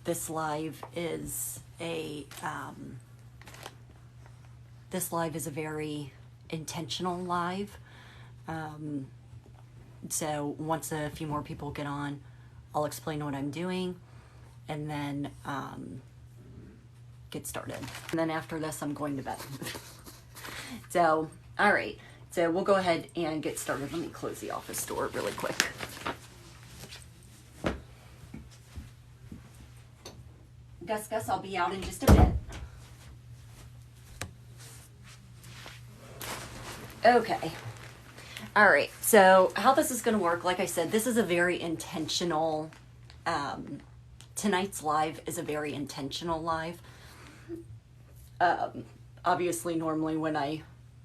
This live is a very intentional live. So once a few more people get on, I'll explain what I'm doing and then get started. And then after this, I'm going to bed. So, all right. So we'll go ahead and get started. Let me close the office door really quick. Gus, I'll be out in just a bit. Okay. All right. So how this is going to work, like I said, this is a very intentional, tonight's live is a very intentional live. Obviously, normally when I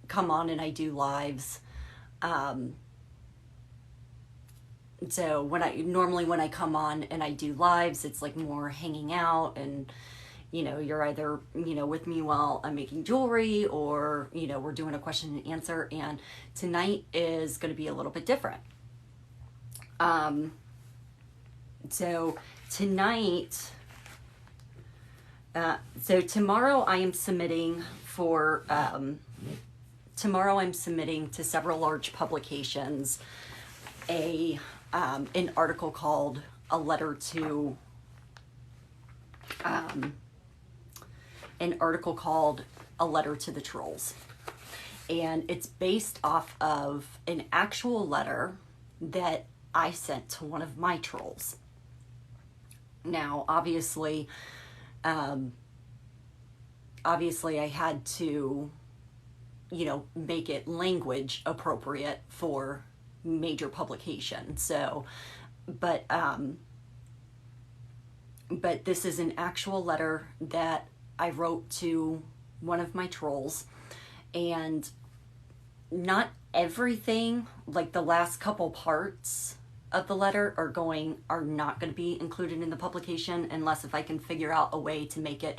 come on and I do lives, so when I come on and I do lives, it's like more hanging out and, you're either, with me while I'm making jewelry or, we're doing a question and answer. And tonight is going to be a little bit different. So tonight, tomorrow I am submitting to several large publications an article called A Letter to the Trolls. And it's based off of an actual letter that I sent to one of my trolls. Now, obviously I had to, make it language appropriate for major publication. So, but this is an actual letter that I wrote to one of my trolls, and not everything, like the last couple parts of the letter are not going to be included in the publication unless if I can figure out a way to make it,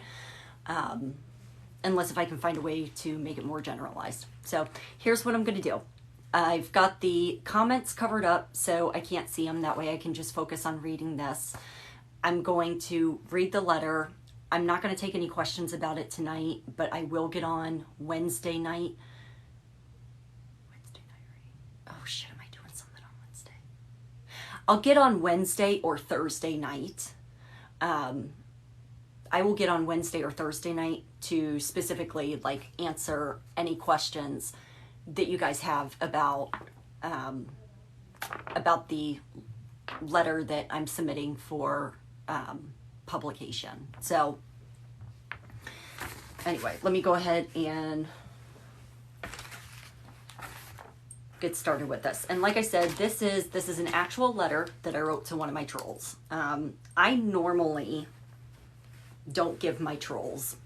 unless if I can find a way to make it more generalized. So here's what I'm going to do. I've got the comments covered up so I can't see them. That way I can just focus on reading this. I'm going to read the letter. I'm not going to take any questions about it tonight, but I will get on Wednesday night. Oh shit, am I doing something on Wednesday? I'll get on Wednesday or Thursday night. I will get on Wednesday or Thursday night to specifically answer any questions that you guys have about the letter that I'm submitting for publication. So anyway, let me go ahead and get started with this. And like I said, this is an actual letter that I wrote to one of my trolls. I normally don't give my trolls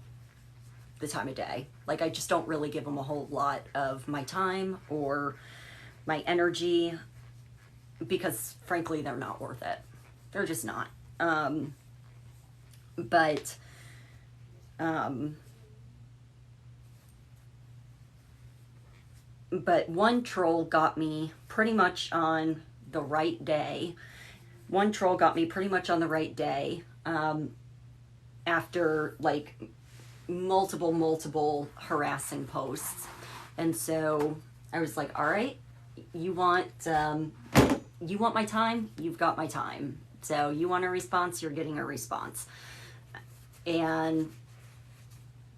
the time of day. I just don't really give them a whole lot of my time or my energy because frankly, they're not worth it. They're just not. But one troll got me pretty much on the right day. After multiple harassing posts. And so I was like, all right, you want my time? You've got my time. So you want a response? You're getting a response. And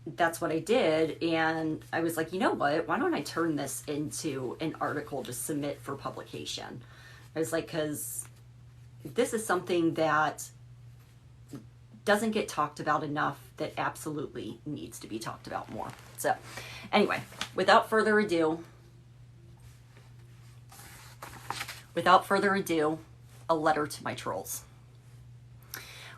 that's what I did. And I was like, you know what? Why don't I turn this into an article to submit for publication? I was like, because this is something that doesn't get talked about enough that absolutely needs to be talked about more. So anyway, without further ado, a letter to my trolls.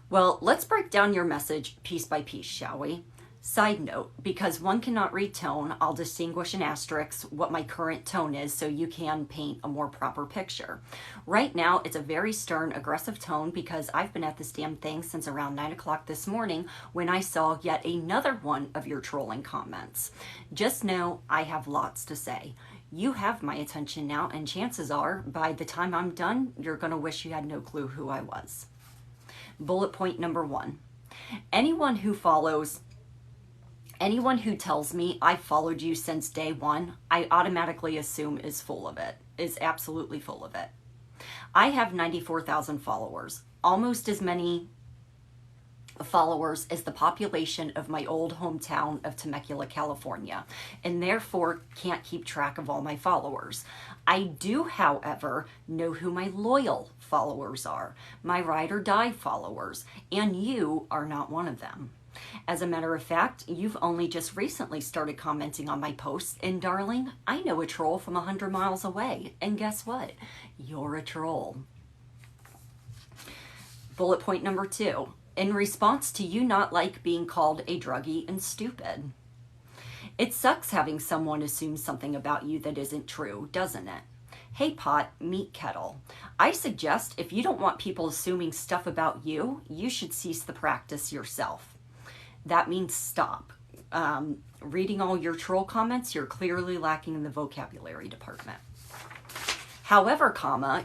Well, let's break down your message piece by piece, shall we? Side note, because one cannot read tone, I'll distinguish in asterisks what my current tone is so you can paint a more proper picture. Right now, it's a very stern, aggressive tone because I've been at this damn thing since around 9 o'clock this morning when I saw yet another one of your trolling comments. Just know I have lots to say. You have my attention now, and chances are, by the time I'm done, you're going to wish you had no clue who I was. Bullet point number 1. Anyone who tells me I've followed you since day one, I automatically assume is full of it, is absolutely full of it. I have 94,000 followers, almost as many followers as the population of my old hometown of Temecula, California, and therefore can't keep track of all my followers. I do, however, know who my loyal followers are, my ride or die followers, and you are not one of them. As a matter of fact, you've only just recently started commenting on my posts, and darling, I know a troll from 100 miles away, and guess what? You're a troll. Bullet point number 2. In response to you not like being called a druggie and stupid. It sucks having someone assume something about you that isn't true, doesn't it? Hey pot, meet kettle. I suggest if you don't want people assuming stuff about you, you should cease the practice yourself. That means stop. Reading all your troll comments, you're clearly lacking in the vocabulary department. However,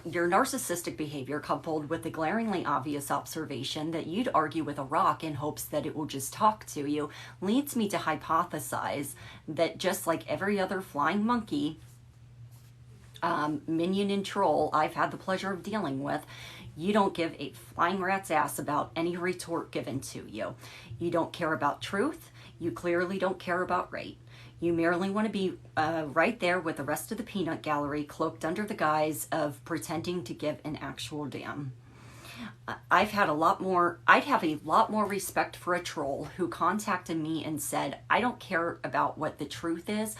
your narcissistic behavior coupled with the glaringly obvious observation that you'd argue with a rock in hopes that it will just talk to you leads me to hypothesize that just like every other flying monkey, minion and troll I've had the pleasure of dealing with, you don't give a flying rat's ass about any retort given to you. You don't care about truth. You clearly don't care about right. You merely want to be right there with the rest of the peanut gallery, cloaked under the guise of pretending to give an actual damn. I'd have a lot more respect for a troll who contacted me and said, I don't care about what the truth is.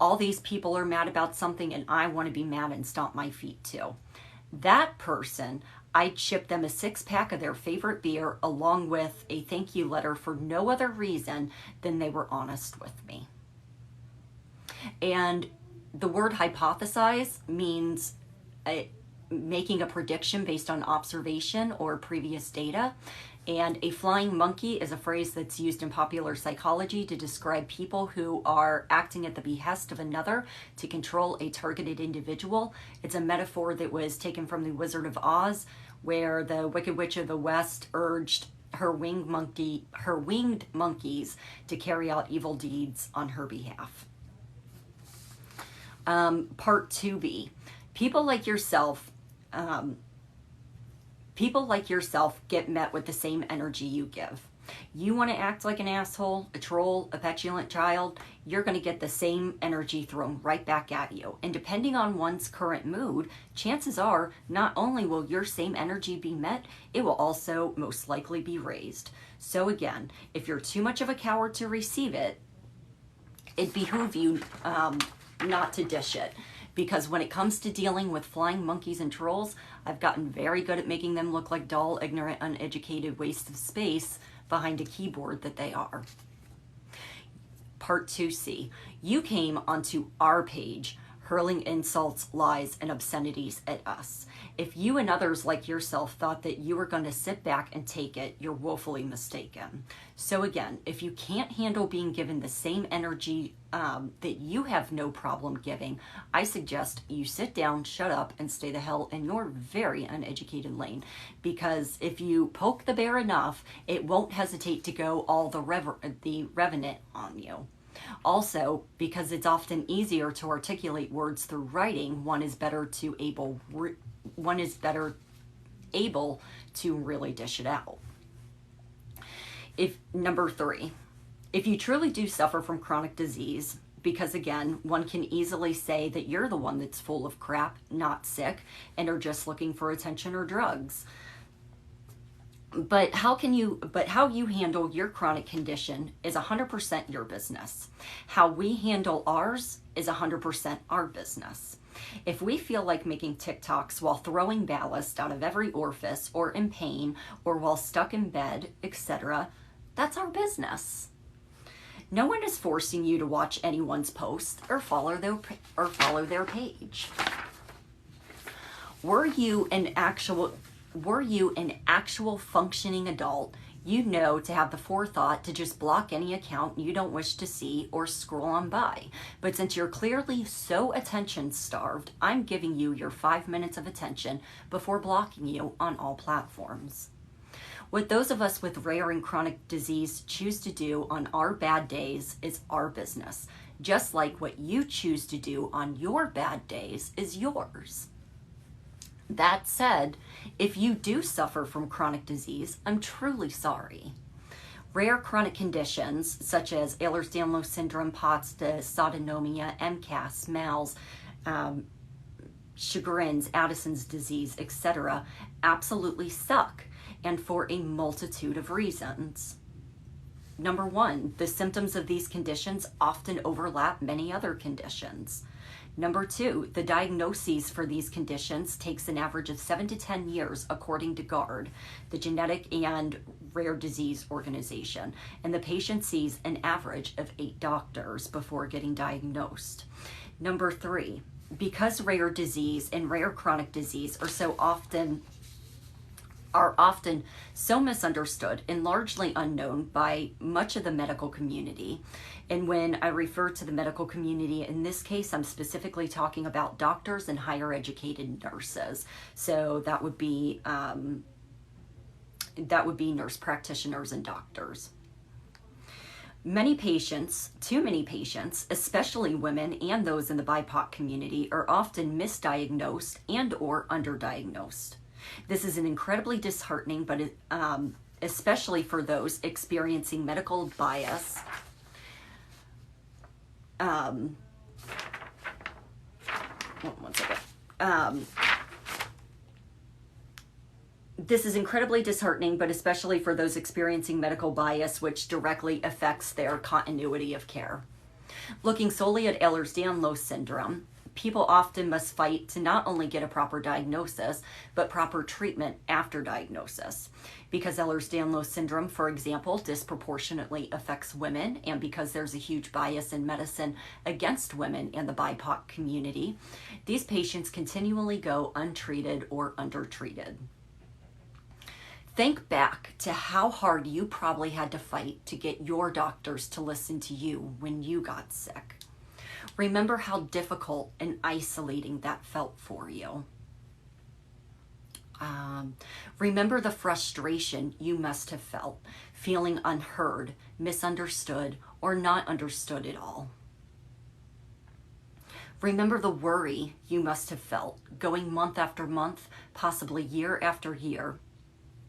All these people are mad about something and I want to be mad and stomp my feet too. That person, I'd ship them a 6-pack of their favorite beer along with a thank you letter for no other reason than they were honest with me. And the word hypothesize means making a prediction based on observation or previous data. And a flying monkey is a phrase that's used in popular psychology to describe people who are acting at the behest of another to control a targeted individual. It's a metaphor that was taken from The Wizard of Oz, where the Wicked Witch of the West urged her winged monkeys to carry out evil deeds on her behalf. Part 2B. People like yourself get met with the same energy you give. You want to act like an asshole, a troll, a petulant child, you're going to get the same energy thrown right back at you. And depending on one's current mood, chances are not only will your same energy be met, it will also most likely be raised. So again, if you're too much of a coward to receive it, it behooves you not to dish it. Because when it comes to dealing with flying monkeys and trolls, I've gotten very good at making them look like dull, ignorant, uneducated wastes of space behind a keyboard that they are. Part 2C. You came onto our page hurling insults, lies, and obscenities at us. If you and others like yourself thought that you were going to sit back and take it, you're woefully mistaken. So again, if you can't handle being given the same energy that you have no problem giving, I suggest you sit down, shut up, and stay the hell in your very uneducated lane. Because if you poke the bear enough, it won't hesitate to go all the revenant on you. Also, because it's often easier to articulate words through writing, one is better able to really dish it out. Number 3, if you truly do suffer from chronic disease, because again, one can easily say that you're the one that's full of crap, not sick, and are just looking for attention or drugs. But how you handle your chronic condition is 100% your business. How we handle ours is 100% our business. If we feel like making TikToks while throwing ballast out of every orifice or in pain or while stuck in bed, etc., that's our business. No one is forcing you to watch anyone's post or follow their page. Were you an actual functioning adult, you'd know to have the forethought to just block any account you don't wish to see or scroll on by. But since you're clearly so attention starved, I'm giving you your 5 minutes of attention before blocking you on all platforms. What those of us with rare and chronic disease choose to do on our bad days is our business, just like what you choose to do on your bad days is yours. That said, if you do suffer from chronic disease, I'm truly sorry. Rare chronic conditions such as Ehlers-Danlos syndrome, POTS, dysautonomia, MCAS, MALS, Sjogren's, Addison's disease, etc., absolutely suck, and for a multitude of reasons. Number one, the symptoms of these conditions often overlap many other conditions. Number two, the diagnoses for these conditions takes an average of 7 to 10 years according to GARD, the Genetic and Rare Disease Organization, and the patient sees an average of 8 doctors before getting diagnosed. Number three, because rare disease and rare chronic disease are often so misunderstood and largely unknown by much of the medical community. And when I refer to the medical community, in this case, I'm specifically talking about doctors and higher educated nurses. So that would be nurse practitioners and doctors. Many patients, too many patients, especially women and those in the BIPOC community, are often misdiagnosed and or underdiagnosed. This is an incredibly disheartening, but especially for those experiencing medical bias. One second. This is incredibly disheartening, but especially for those experiencing medical bias, which directly affects their continuity of care. Looking solely at Ehlers-Danlos syndrome, people often must fight to not only get a proper diagnosis, but proper treatment after diagnosis. Because Ehlers-Danlos syndrome, for example, disproportionately affects women, and because there's a huge bias in medicine against women in the BIPOC community, these patients continually go untreated or undertreated. Think back to how hard you probably had to fight to get your doctors to listen to you when you got sick. Remember how difficult and isolating that felt for you. Remember the frustration you must have felt, feeling unheard, misunderstood, or not understood at all. Remember the worry you must have felt, going month after month, possibly year after year,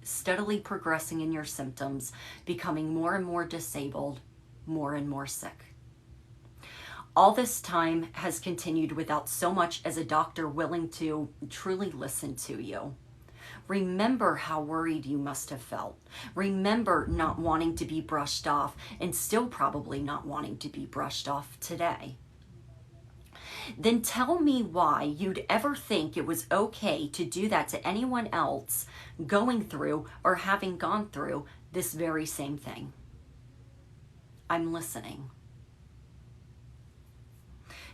steadily progressing in your symptoms, becoming more and more disabled, more and more sick. All this time has continued without so much as a doctor willing to truly listen to you. Remember how worried you must have felt. Remember not wanting to be brushed off and still probably not wanting to be brushed off today. Then tell me why you'd ever think it was okay to do that to anyone else going through or having gone through this very same thing. I'm listening.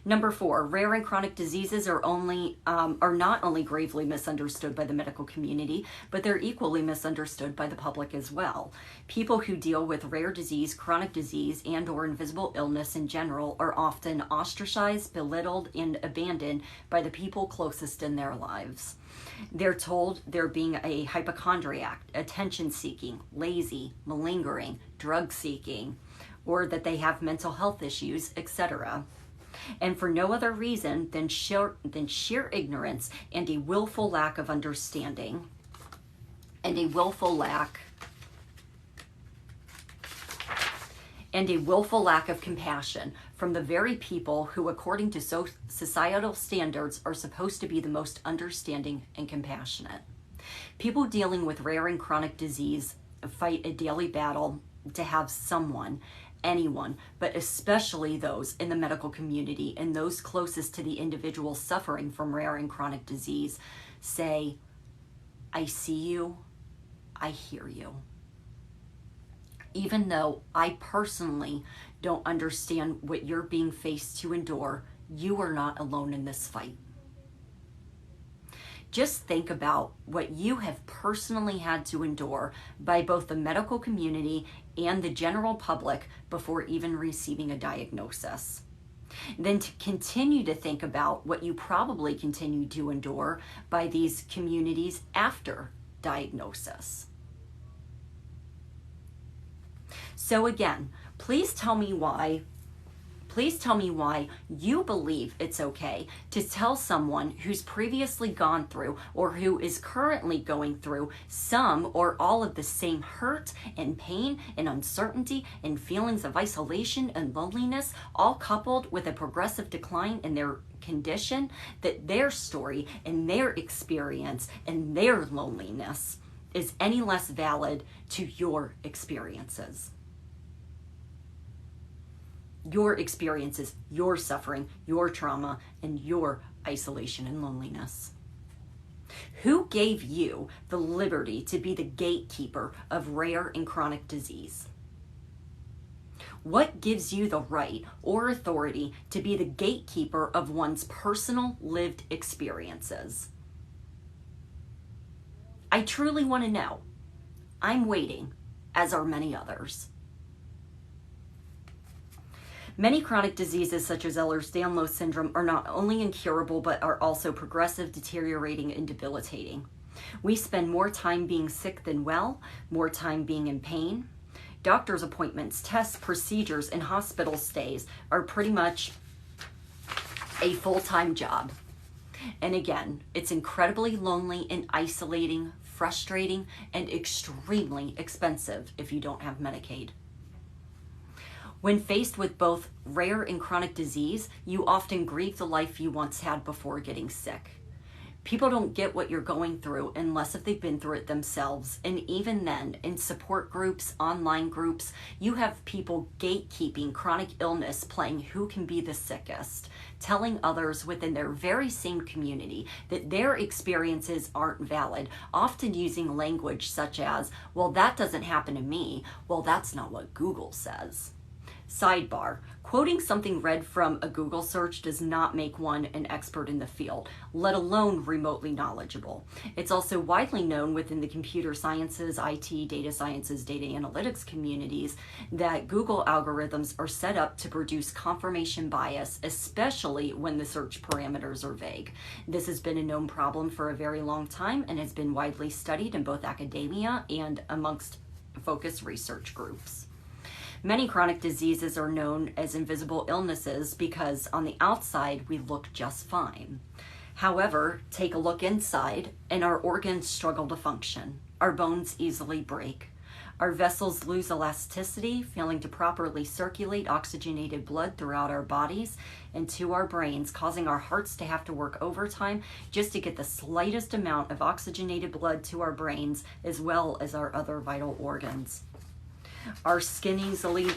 Number 4, rare and chronic diseases are not only gravely misunderstood by the medical community, but they're equally misunderstood by the public as well. People who deal with rare disease, chronic disease, and or invisible illness in general are often ostracized, belittled, and abandoned by the people closest in their lives. They're told they're being a hypochondriac, attention-seeking, lazy, malingering, drug-seeking, or that they have mental health issues, etc. And for no other reason than sheer ignorance and a willful lack of understanding, and a willful lack of compassion from the very people who, according to societal standards, are supposed to be the most understanding and compassionate. People dealing with rare and chronic disease fight a daily battle to have someone, anyone, but especially those in the medical community and those closest to the individual suffering from rare and chronic disease, say, I see you, I hear you. Even though I personally don't understand what you're being faced to endure, you are not alone in this fight. Just think about what you have personally had to endure by both the medical community and the general public before even receiving a diagnosis. Then to continue to think about what you probably continue to endure by these communities after diagnosis. So again, please tell me why you believe it's okay to tell someone who's previously gone through or who is currently going through some or all of the same hurt and pain and uncertainty and feelings of isolation and loneliness, all coupled with a progressive decline in their condition, that their story and their experience and their loneliness is any less valid to your experiences. Your experiences, your suffering, your trauma, and your isolation and loneliness. Who gave you the liberty to be the gatekeeper of rare and chronic disease? What gives you the right or authority to be the gatekeeper of one's personal lived experiences? I truly want to know. I'm waiting, as are many others. Many chronic diseases such as Ehlers-Danlos syndrome are not only incurable but are also progressive, deteriorating, and debilitating. We spend more time being sick than well, more time being in pain. Doctor's appointments, tests, procedures, and hospital stays are pretty much a full-time job. And again, it's incredibly lonely and isolating, frustrating, and extremely expensive if you don't have Medicaid. When faced with both rare and chronic disease, you often grieve the life you once had before getting sick. People don't get what you're going through unless if they've been through it themselves. And even then, in support groups, online groups, you have people gatekeeping chronic illness, playing who can be the sickest, telling others within their very same community that their experiences aren't valid, often using language such as, well, that doesn't happen to me. Well, that's not what Google says. Sidebar, quoting something read from a Google search does not make one an expert in the field, let alone remotely knowledgeable. It's also widely known within the computer sciences, IT, data sciences, data analytics communities that Google algorithms are set up to produce confirmation bias, especially when the search parameters are vague. This has been a known problem for a very long time and has been widely studied in both academia and amongst focused research groups. Many chronic diseases are known as invisible illnesses because on the outside we look just fine. However, take a look inside and our organs struggle to function. Our bones easily break. Our vessels lose elasticity, failing to properly circulate oxygenated blood throughout our bodies and to our brains, causing our hearts to have to work overtime just to get the slightest amount of oxygenated blood to our brains as well as our other vital organs. Our skin easily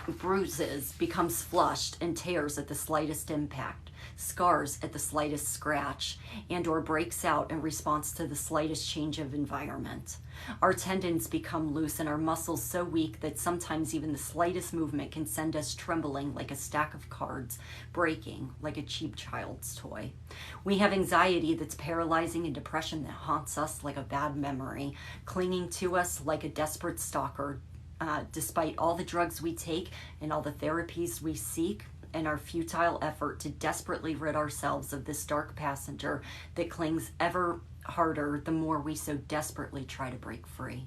bruises, becomes flushed, and tears at the slightest impact, scars at the slightest scratch, and or breaks out in response to the slightest change of environment. Our tendons become loose and our muscles so weak that sometimes even the slightest movement can send us trembling like a stack of cards, breaking like a cheap child's toy. We have anxiety that's paralyzing and depression that haunts us like a bad memory, clinging to us like a desperate stalker, despite all the drugs we take and all the therapies we seek and our futile effort to desperately rid ourselves of this dark passenger that clings ever harder the more we so desperately try to break free.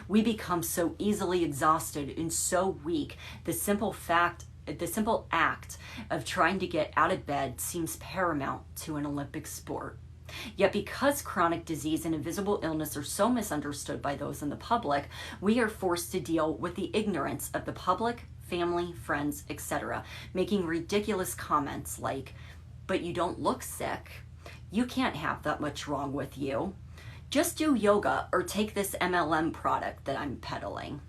We become so easily exhausted and so weak, the simple act of trying to get out of bed seems paramount to an Olympic sport. Yet because chronic disease and invisible illness are so misunderstood by those in the public, we are forced to deal with the ignorance of the public, family, friends, etc., making ridiculous comments like, but you don't look sick. You can't have that much wrong with you. Just do yoga or take this MLM product that I'm peddling.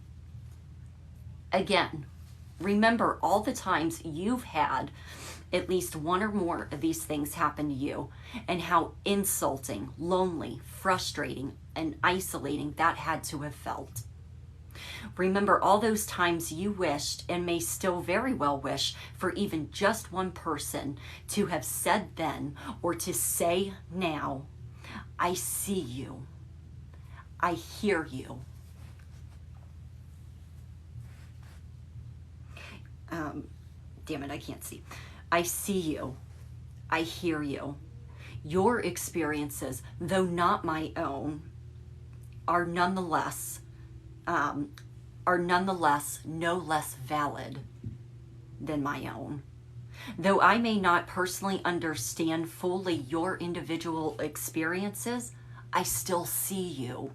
Again, remember all the times you've had at least one or more of these things happen to you and how insulting, lonely, frustrating, and isolating that had to have felt. Remember all those times you wished and may still very well wish for even just one person to have said then or to say now, I see you. I hear you. Damn it, I can't see. I see you. I hear you. Your experiences, though not my own, are nonetheless are nonetheless no less valid than my own. Though I may not personally understand fully your individual experiences, I still see you.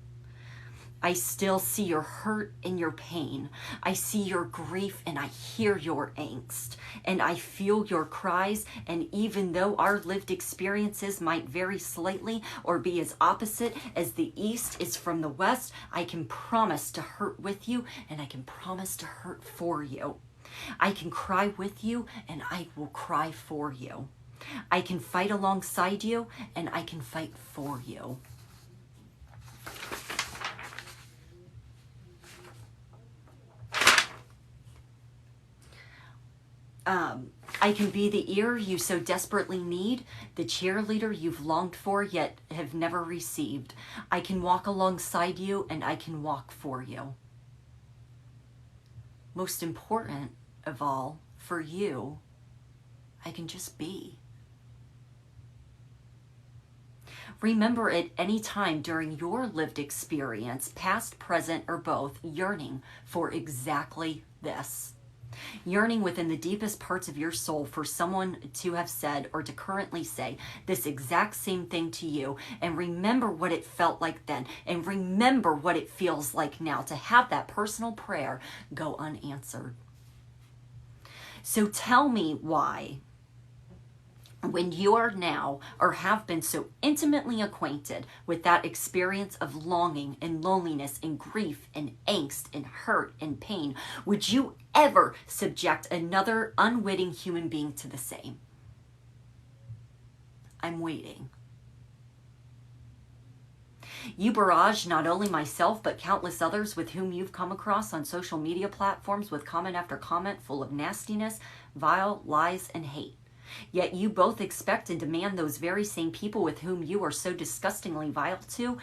I still see your hurt and your pain. I see your grief and I hear your angst. And I feel your cries. And even though our lived experiences might vary slightly or be as opposite as the East is from the West, I can promise to hurt with you and I can promise to hurt for you. I can cry with you and I will cry for you. I can fight alongside you and I can fight for you. I can be the ear you so desperately need, the cheerleader you've longed for yet have never received. I can walk alongside you and I can walk for you. Most important of all, for you, I can just be. Remember at any time during your lived experience, past, present, or both, yearning for exactly this. Yearning within the deepest parts of your soul for someone to have said or to currently say this exact same thing to you, and remember what it felt like then, and remember what it feels like now to have that personal prayer go unanswered. So tell me why, when you are now or have been so intimately acquainted with that experience of longing and loneliness and grief and angst and hurt and pain, would you ever subject another unwitting human being to the same? I'm waiting. You barrage not only myself, but countless others with whom you've come across on social media platforms with comment after comment full of nastiness, vile lies, and hate. Yet you both expect and demand those very same people with whom you are so disgustingly vile to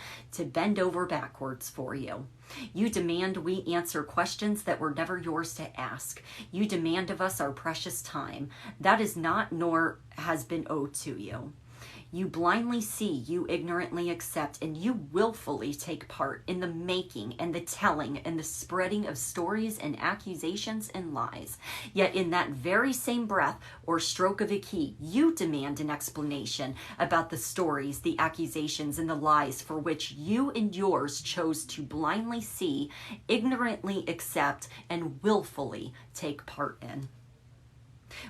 bend over backwards for you. You demand we answer questions that were never yours to ask. You demand of us our precious time. That is not nor has been owed to you. You blindly see, you ignorantly accept, and you willfully take part in the making and the telling and the spreading of stories and accusations and lies. Yet in that very same breath or stroke of a key, you demand an explanation about the stories, the accusations, and the lies for which you and yours chose to blindly see, ignorantly accept, and willfully take part in.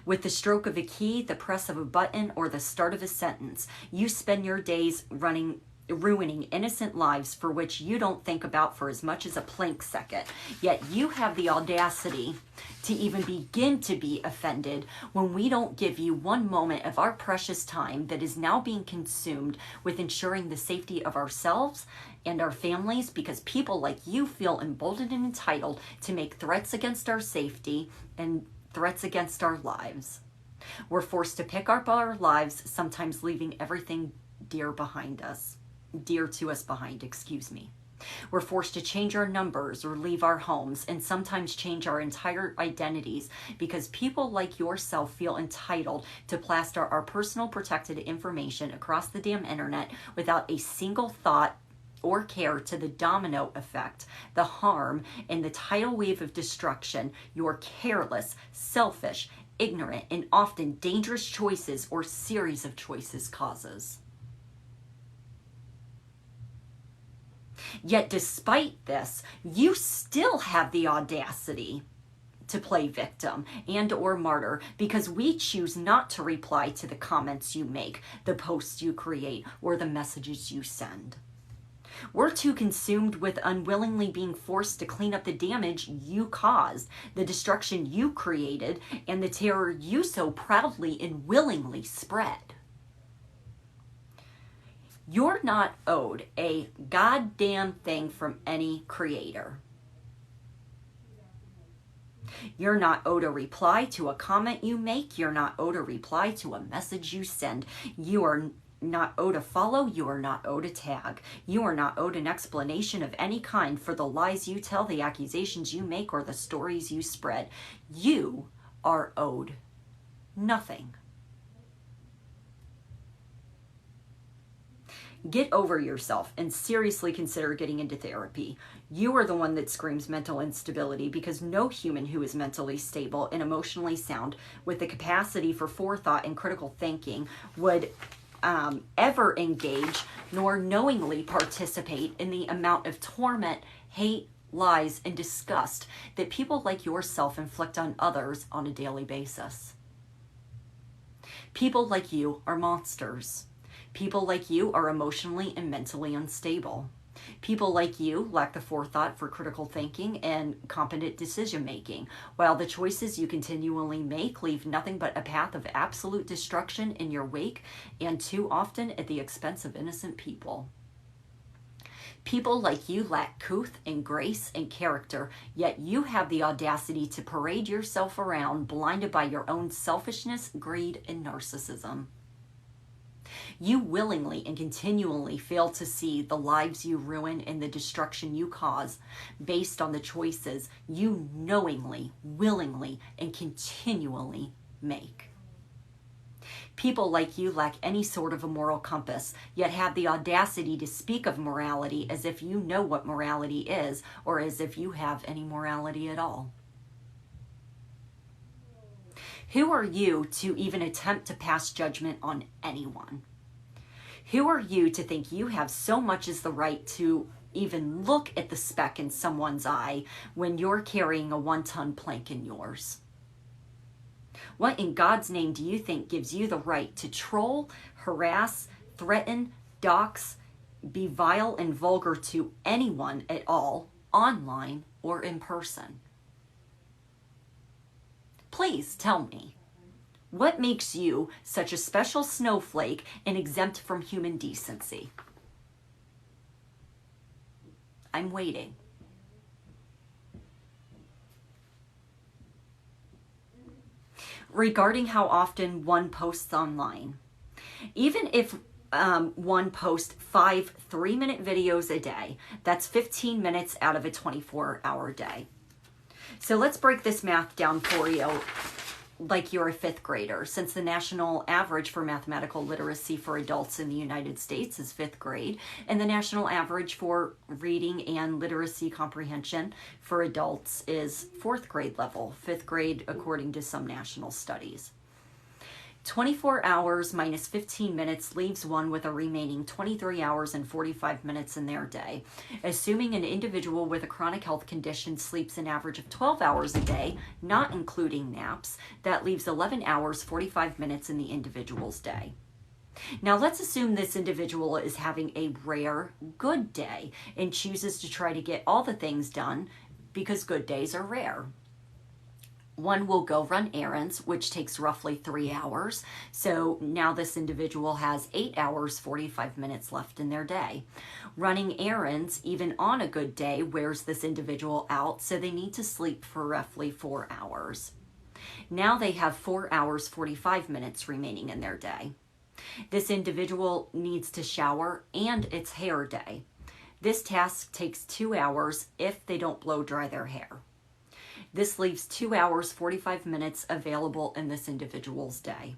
With the stroke of a key, the press of a button, or the start of a sentence, you spend your days ruining innocent lives for which you don't think about for as much as a plank second. Yet you have the audacity to even begin to be offended when we don't give you one moment of our precious time that is now being consumed with ensuring the safety of ourselves and our families, because people like you feel emboldened and entitled to make threats against our safety and threats against our lives. We're forced to pick up our lives, sometimes leaving everything dear to us behind. We're forced to change our numbers or leave our homes, and sometimes change our entire identities, because people like yourself feel entitled to plaster our personal protected information across the damn internet without a single thought or care to the domino effect, the harm, and the tidal wave of destruction your careless, selfish, ignorant, and often dangerous choices or series of choices causes. Yet despite this, you still have the audacity to play victim and or martyr, because we choose not to reply to the comments you make, the posts you create, or the messages you send. We're too consumed with unwillingly being forced to clean up the damage you caused, the destruction you created, and the terror you so proudly and willingly spread. You're not owed a goddamn thing from any creator. You're not owed a reply to a comment you make. You're not owed a reply to a message you send. You are not owed a follow. You are not owed a tag. You are not owed an explanation of any kind for the lies you tell, the accusations you make, or the stories you spread. You are owed nothing. Get over yourself and seriously consider getting into therapy. You are the one that screams mental instability, because no human who is mentally stable and emotionally sound with the capacity for forethought and critical thinking would ever engage nor knowingly participate in the amount of torment, hate, lies, and disgust that people like yourself inflict on others on a daily basis. People like you are monsters. People like you are emotionally and mentally unstable. People like you lack the forethought for critical thinking and competent decision making, while the choices you continually make leave nothing but a path of absolute destruction in your wake, and too often at the expense of innocent people. People like you lack couth and grace and character, yet you have the audacity to parade yourself around blinded by your own selfishness, greed, and narcissism. You willingly and continually fail to see the lives you ruin and the destruction you cause based on the choices you knowingly, willingly, and continually make. People like you lack any sort of a moral compass, yet have the audacity to speak of morality as if you know what morality is, or as if you have any morality at all. Who are you to even attempt to pass judgment on anyone? Who are you to think you have so much as the right to even look at the speck in someone's eye when you're carrying a 1-ton plank in yours? What in God's name do you think gives you the right to troll, harass, threaten, dox, be vile and vulgar to anyone at all, online or in person? Please tell me. What makes you such a special snowflake and exempt from human decency? I'm waiting. Regarding how often one posts online, even if one posts 5 3-minute videos a day, that's 15 minutes out of a 24-hour day. So let's break this math down for you like you're a 5th grader, since the national average for mathematical literacy for adults in the United States is 5th grade, and the national average for reading and literacy comprehension for adults is 4th grade level, 5th grade according to some national studies. 24 hours minus 15 minutes leaves one with a remaining 23 hours and 45 minutes in their day. Assuming an individual with a chronic health condition sleeps an average of 12 hours a day, not including naps, that leaves 11 hours 45 minutes in the individual's day. Now let's assume this individual is having a rare good day and chooses to try to get all the things done because good days are rare. One will go run errands, which takes roughly 3 hours. So now this individual has 8 hours, 45 minutes left in their day. Running errands, even on a good day, wears this individual out, so they need to sleep for roughly 4 hours. Now they have 4 hours, 45 minutes remaining in their day. This individual needs to shower and it's hair day. This task takes 2 hours if they don't blow dry their hair. This leaves 2 hours, 45 minutes available in this individual's day.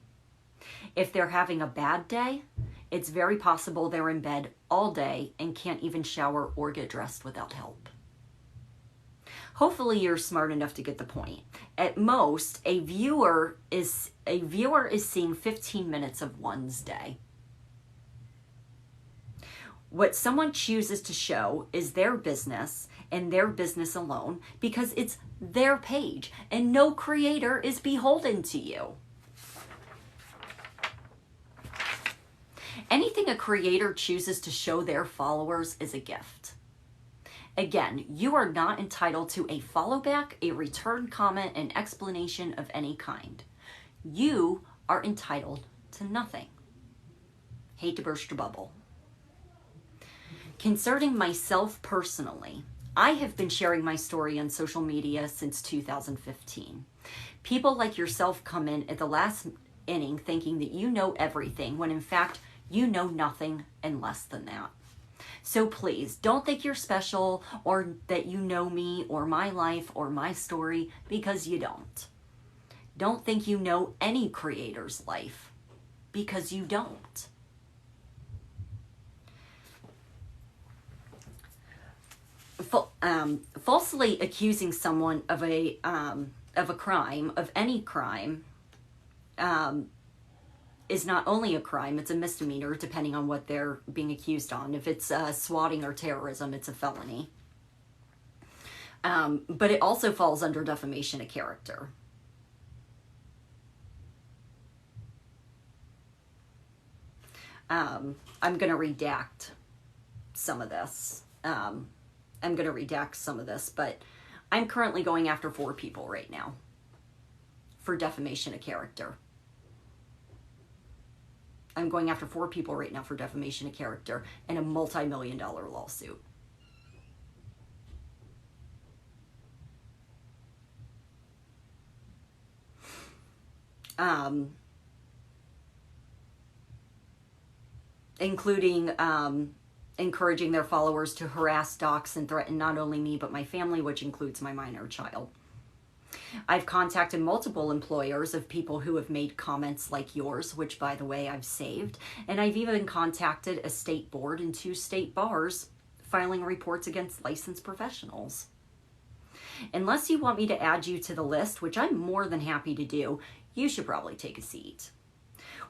If they're having a bad day, it's very possible they're in bed all day and can't even shower or get dressed without help. Hopefully you're smart enough to get the point. At most, a viewer is seeing 15 minutes of one's day. What someone chooses to show is their business and their business alone, because it's their page and no creator is beholden to you. Anything a creator chooses to show their followers is a gift. Again, you are not entitled to a follow back, a return comment, an explanation of any kind. You are entitled to nothing. Hate to burst your bubble. Concerning myself personally, I have been sharing my story on social media since 2015. People like yourself come in at the last inning thinking that you know everything, when in fact you know nothing and less than that. So please, don't think you're special or that you know me or my life or my story, because you don't. Don't think you know any creator's life, because you don't. falsely accusing someone of a crime, of any crime, is not only a crime, it's a misdemeanor, depending on what they're being accused on. If it's swatting or terrorism, it's a felony. But it also falls under defamation of character. I'm going to redact some of this. But I'm currently going after 4 people right now for defamation of character. I'm going after 4 people right now for defamation of character in a multi-million-dollar lawsuit. Including encouraging their followers to harass, dox, and threaten not only me but my family, which includes my minor child. I've contacted multiple employers of people who have made comments like yours, which, by the way, I've saved. And I've even contacted a state board and 2 state bars filing reports against licensed professionals. Unless you want me to add you to the list, which I'm more than happy to do, you should probably take a seat.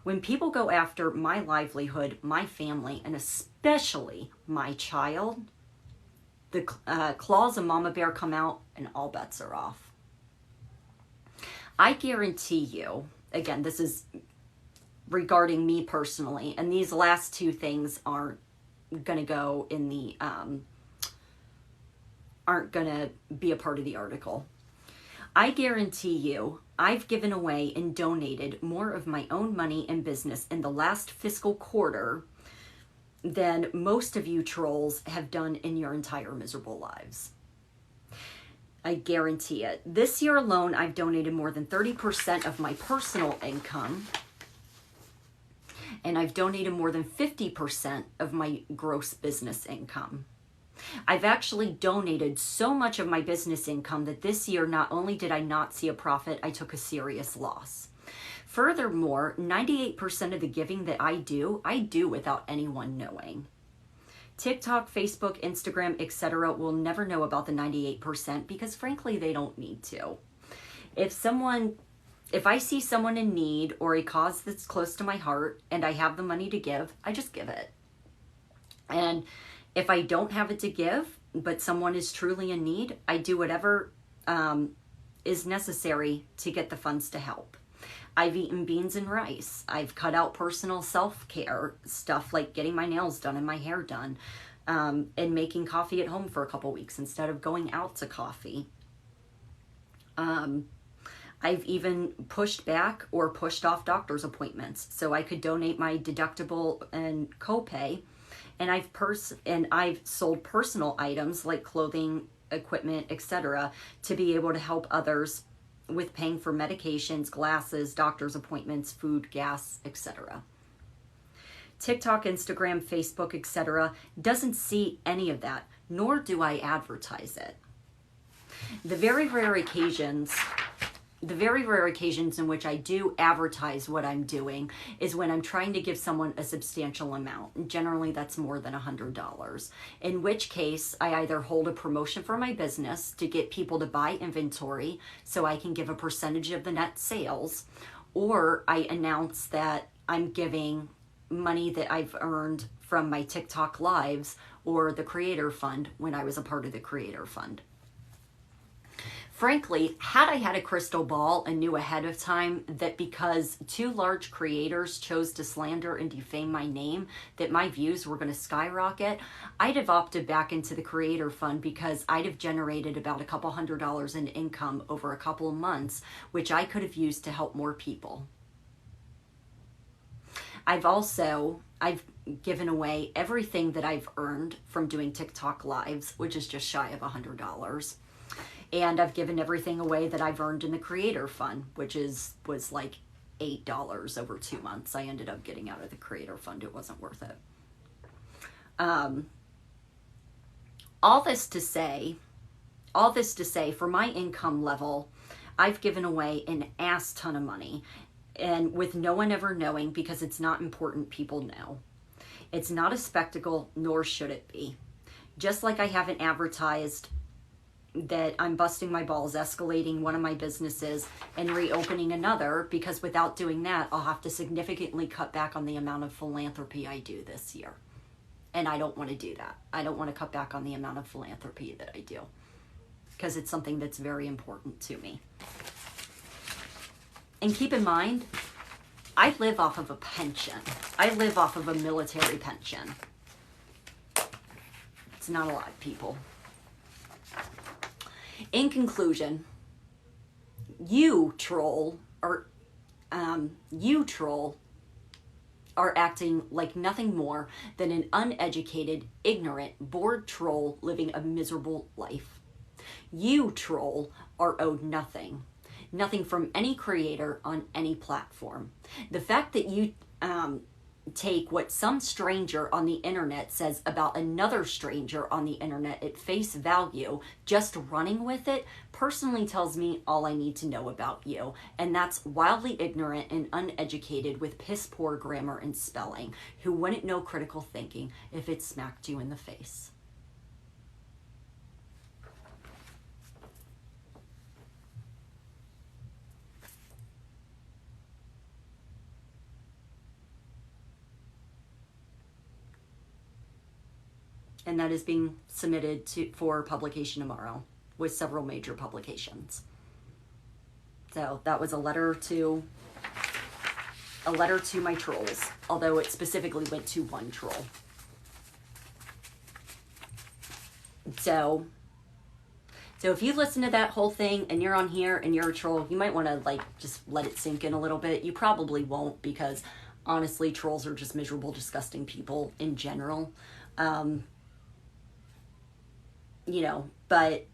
When people go after my livelihood, my family, and especially my child, the claws of Mama Bear come out and all bets are off. I guarantee you, again, this is regarding me personally, and these last 2 things aren't going to go in the, aren't going to be a part of the article. I guarantee you, I've given away and donated more of my own money and business in the last fiscal quarter than most of you trolls have done in your entire miserable lives. I guarantee it. This year alone, I've donated more than 30% of my personal income, and I've donated more than 50% of my gross business income. I've actually donated so much of my business income that this year, not only did I not see a profit, I took a serious loss. Furthermore, 98% of the giving that I do without anyone knowing. TikTok, Facebook, Instagram, etc. will never know about the 98% because frankly, they don't need to. If I see someone in need or a cause that's close to my heart and I have the money to give, I just give it. And if I don't have it to give, but someone is truly in need, I do whatever is necessary to get the funds to help. I've eaten beans and rice. I've cut out personal self-care stuff like getting my nails done and my hair done, and making coffee at home for a couple weeks instead of going out to coffee. I've even pushed back or pushed off doctor's appointments so I could donate my deductible and copay. And I've sold personal items like clothing, equipment, etc. to be able to help others with paying for medications, glasses, doctor's appointments, food, gas, etc. TikTok, Instagram, Facebook, etc. doesn't see any of that, nor do I advertise it. The very rare occasions in which I do advertise what I'm doing is when I'm trying to give someone a substantial amount. And generally, that's more than $100. In which case, I either hold a promotion for my business to get people to buy inventory so I can give a percentage of the net sales, or I announce that I'm giving money that I've earned from my TikTok lives or the Creator Fund when I was a part of the Creator Fund. Frankly, had I had a crystal ball and knew ahead of time that because 2 large creators chose to slander and defame my name, that my views were going to skyrocket, I'd have opted back into the Creator Fund because I'd have generated about a couple $100 in income over a couple of months, which I could have used to help more people. I've given away everything that I've earned from doing TikTok lives, which is just shy of $100. And I've given everything away that I've earned in the Creator Fund, which was like $8 over 2 months. I ended up getting out of the Creator Fund. It wasn't worth it. All this to say, for my income level, I've given away an ass ton of money, and with no one ever knowing because it's not important people know. It's not a spectacle, nor should it be. Just like I haven't advertised that I'm busting my balls escalating one of my businesses and reopening another, because without doing that, I'll have to significantly cut back on the amount of philanthropy I do this year. And I don't want to do that. I don't want to cut back on the amount of philanthropy that I do, because it's something that's very important to me. And keep in mind, I live off of a pension. I live off of a military pension. It's not a lot of people. In conclusion, you troll are acting like nothing more than an uneducated, ignorant, bored troll living a miserable life. You troll are owed nothing from any creator on any platform. The fact that you take what some stranger on the internet says about another stranger on the internet at face value, just running with it, personally tells me all I need to know about you. And that's wildly ignorant and uneducated with piss poor grammar and spelling, who wouldn't know critical thinking if it smacked you in the face. And that is being submitted for publication tomorrow with several major publications. So that was a letter to my trolls, although it specifically went to one troll. So if you listen to that whole thing and you're on here and you're a troll, you might want to just let it sink in a little bit. You probably won't, because honestly, trolls are just miserable, disgusting people in general. But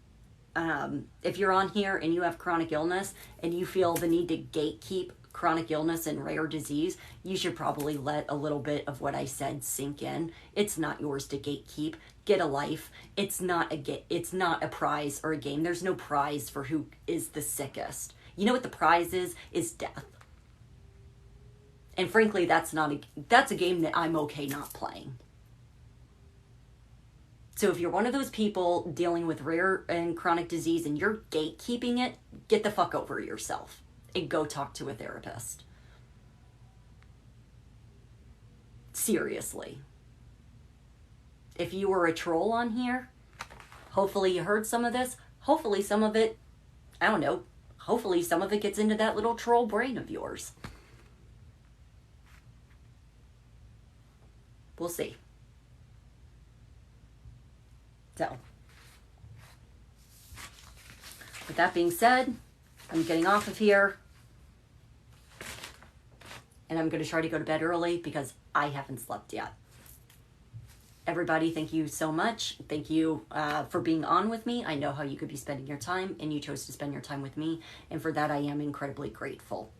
if you're on here and you have chronic illness and you feel the need to gatekeep chronic illness and rare disease, you should probably let a little bit of what I said sink in. It's not yours to gatekeep. Get a life. It's not a prize or a game. There's no prize for who is the sickest. You know what the prize is death. And frankly, that's a game that I'm okay not playing. So if you're one of those people dealing with rare and chronic disease and you're gatekeeping it, get the fuck over yourself and go talk to a therapist. Seriously. If you were a troll on here, hopefully you heard some of this. Hopefully some of it, I don't know, hopefully some of it gets into that little troll brain of yours. We'll see. So, with that being said, I'm getting off of here. And I'm going to try to go to bed early because I haven't slept yet. Everybody, thank you so much. Thank you for being on with me. I know how you could be spending your time, and you chose to spend your time with me. And for that, I am incredibly grateful.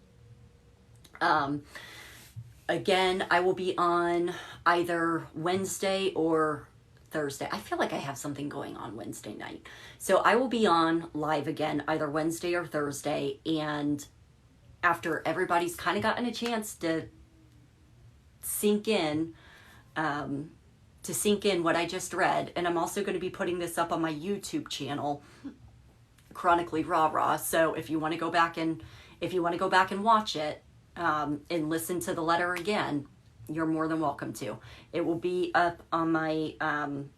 Again, I will be on either Wednesday or Thursday. I feel like I have something going on Wednesday night. So I will be on live again either Wednesday or Thursday. And after everybody's kind of gotten a chance to sink in what I just read. And I'm also going to be putting this up on my YouTube channel, Chronically Rah Rah. So if you want to go back and watch it and listen to the letter again, you're more than welcome to. It will be up on my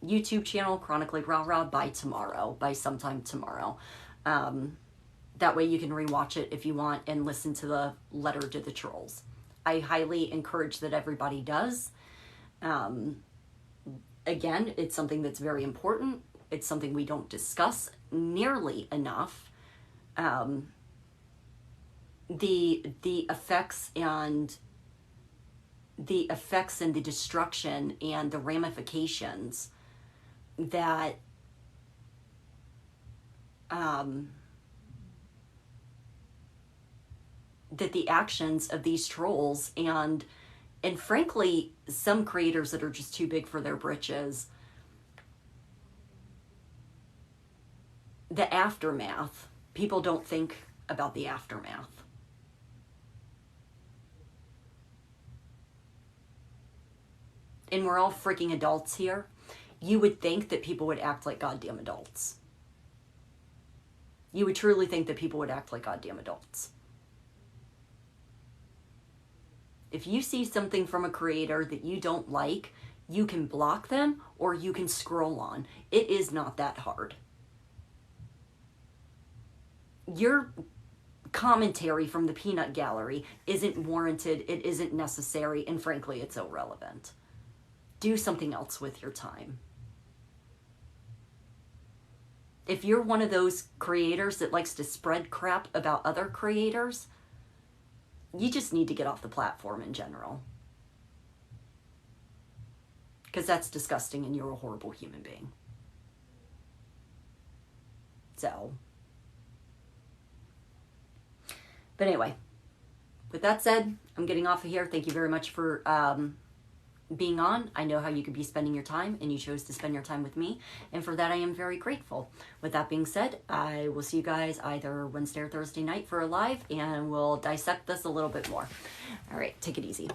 YouTube channel, Chronically Rah Rah, by sometime tomorrow. That way you can rewatch it if you want and listen to the letter to the trolls. I highly encourage that everybody does. Again, it's something that's very important. It's something we don't discuss nearly enough. The effects and the destruction and the ramifications that that the actions of these trolls and frankly some creators that are just too big for their britches, the aftermath. People don't think about the aftermath. And we're all freaking adults here. you would think that people would act like goddamn adults. You would truly think that people would act like goddamn adults. If you see something from a creator that you don't like, you can block them or you can scroll on. It is not that hard. Your commentary from the peanut gallery isn't warranted, it isn't necessary, and frankly, it's irrelevant. Do something else with your time. If you're one of those creators that likes to spread crap about other creators, you just need to get off the platform in general. Because that's disgusting and you're a horrible human being. So, but anyway, with that said, I'm getting off of here. Thank you very much for being on. I know how you could be spending your time, and you chose to spend your time with me, and for that I am very grateful. With that being said, I will see you guys either Wednesday or Thursday night for a live, and we'll dissect this a little bit more. All right, take it easy.